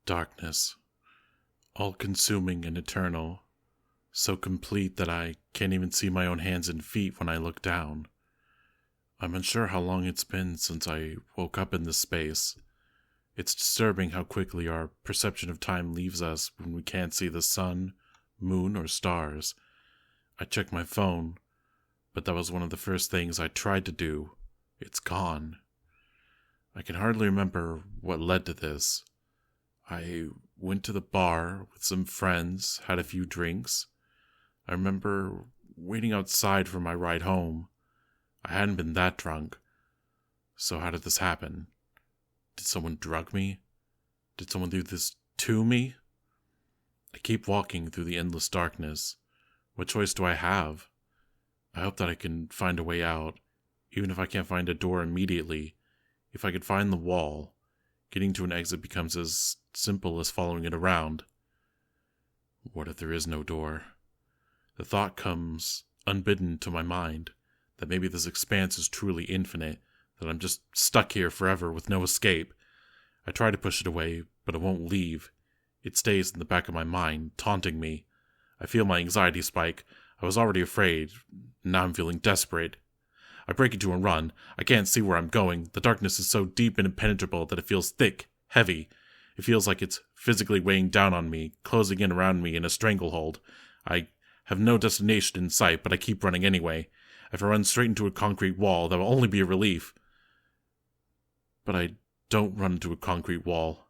Darkness, all-consuming and eternal, so complete that I can't even see my own hands and feet when I look down. I'm unsure how long it's been since I woke up in this space. It's disturbing how quickly our perception of time leaves us when we can't see the sun, moon, or stars. I checked my phone, but that was one of the first things I tried to do. It's gone. I can hardly remember what led to this. I went to the bar with some friends, had a few drinks. I remember waiting outside for my ride home. I hadn't been that drunk. So how did this happen? Did someone drug me? Did someone do this to me? I keep walking through the endless darkness. What choice do I have? I hope that I can find a way out, even if I can't find a door immediately. If I could find the wall, getting to an exit becomes as simple as following it around. What if there is no door? The thought comes unbidden to my mind that maybe this expanse is truly infinite, that I'm just stuck here forever with no escape. I try to push it away, but it won't leave. It stays in the back of my mind, taunting me. I feel my anxiety spike. I was already afraid. Now I'm feeling desperate. I break into a run. I can't see where I'm going. The darkness is so deep and impenetrable that it feels thick, heavy. It feels like it's physically weighing down on me, closing in around me in a stranglehold. I have no destination in sight, but I keep running anyway. If I run straight into a concrete wall, that will only be a relief. But I don't run into a concrete wall.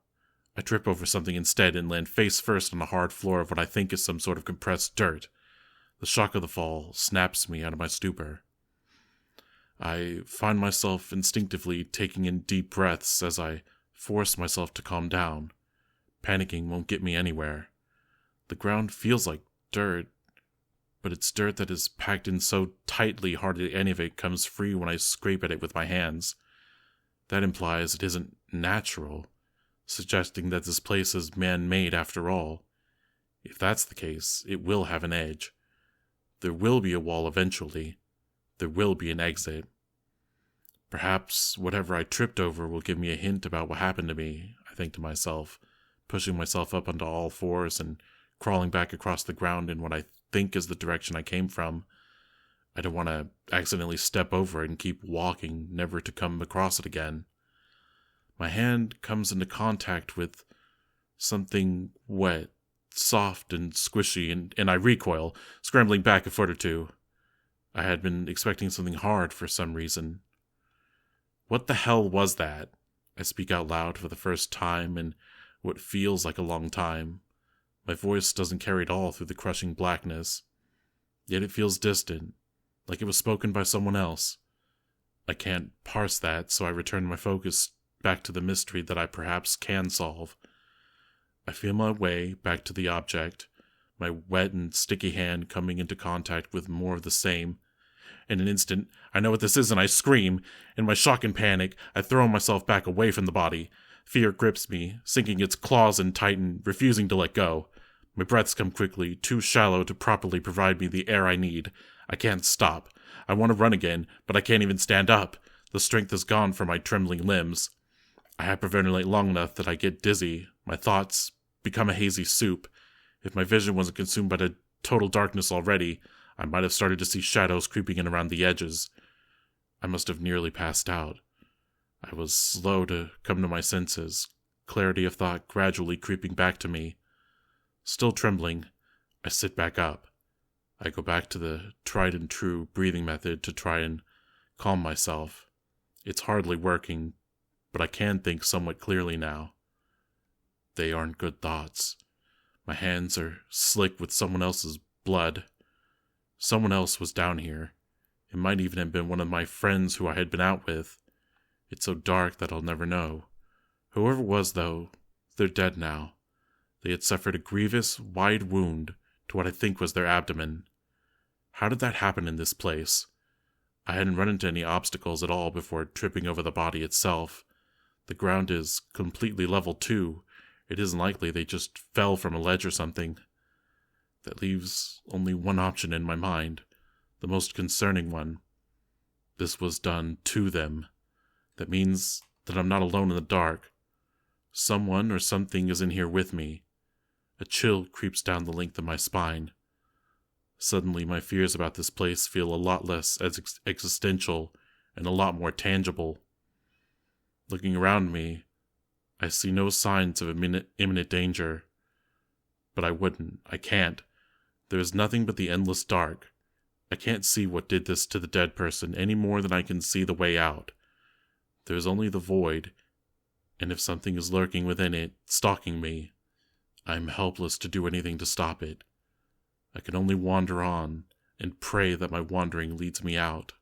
I trip over something instead and land face first on the hard floor of what I think is some sort of compressed dirt. The shock of the fall snaps me out of my stupor. I find myself instinctively taking in deep breaths as I force myself to calm down. Panicking won't get me anywhere. The ground feels like dirt, but it's dirt that is packed in so tightly hardly any of it comes free when I scrape at it with my hands. That implies it isn't natural, suggesting that this place is man-made after all. If that's the case, it will have an edge. There will be a wall eventually. There will be an exit. Perhaps whatever I tripped over will give me a hint about what happened to me, I think to myself, pushing myself up onto all fours and crawling back across the ground in what I think is the direction I came from. I don't want to accidentally step over it and keep walking, never to come across it again. My hand comes into contact with something wet, soft and squishy, and I recoil, scrambling back a foot or two. I had been expecting something hard for some reason. What the hell was that? I speak out loud for the first time in what feels like a long time. My voice doesn't carry at all through the crushing blackness. Yet it feels distant, like it was spoken by someone else. I can't parse that, so I return my focus back to the mystery that I perhaps can solve. I feel my way back to the object, my wet and sticky hand coming into contact with more of the same. In an instant, I know what this is and I scream. In my shock and panic, I throw myself back away from the body. Fear grips me, sinking its claws in tighten, refusing to let go. My breaths come quickly, too shallow to properly provide me the air I need. I can't stop. I want to run again, but I can't even stand up. The strength is gone from my trembling limbs. I hyperventilate long enough that I get dizzy. My thoughts become a hazy soup. If my vision wasn't consumed by the total darkness already, I might have started to see shadows creeping in around the edges. I must have nearly passed out. I was slow to come to my senses, clarity of thought gradually creeping back to me. Still trembling, I sit back up. I go back to the tried and true breathing method to try and calm myself. It's hardly working, but I can think somewhat clearly now. They aren't good thoughts. My hands are slick with someone else's blood. Someone else was down here. It might even have been one of my friends who I had been out with. It's so dark that I'll never know. Whoever it was, though, they're dead now. They had suffered a grievous, wide wound to what I think was their abdomen. How did that happen in this place? I hadn't run into any obstacles at all before tripping over the body itself. The ground is completely level too. It isn't likely they just fell from a ledge or something. That leaves only one option in my mind, the most concerning one. This was done to them. That means that I'm not alone in the dark. Someone or something is in here with me. A chill creeps down the length of my spine. Suddenly, my fears about this place feel a lot less existential and a lot more tangible. Looking around me, I see no signs of imminent danger. But I can't. There is nothing but the endless dark. I can't see what did this to the dead person any more than I can see the way out. There is only the void, and if something is lurking within it, stalking me, I am helpless to do anything to stop it. I can only wander on and pray that my wandering leads me out.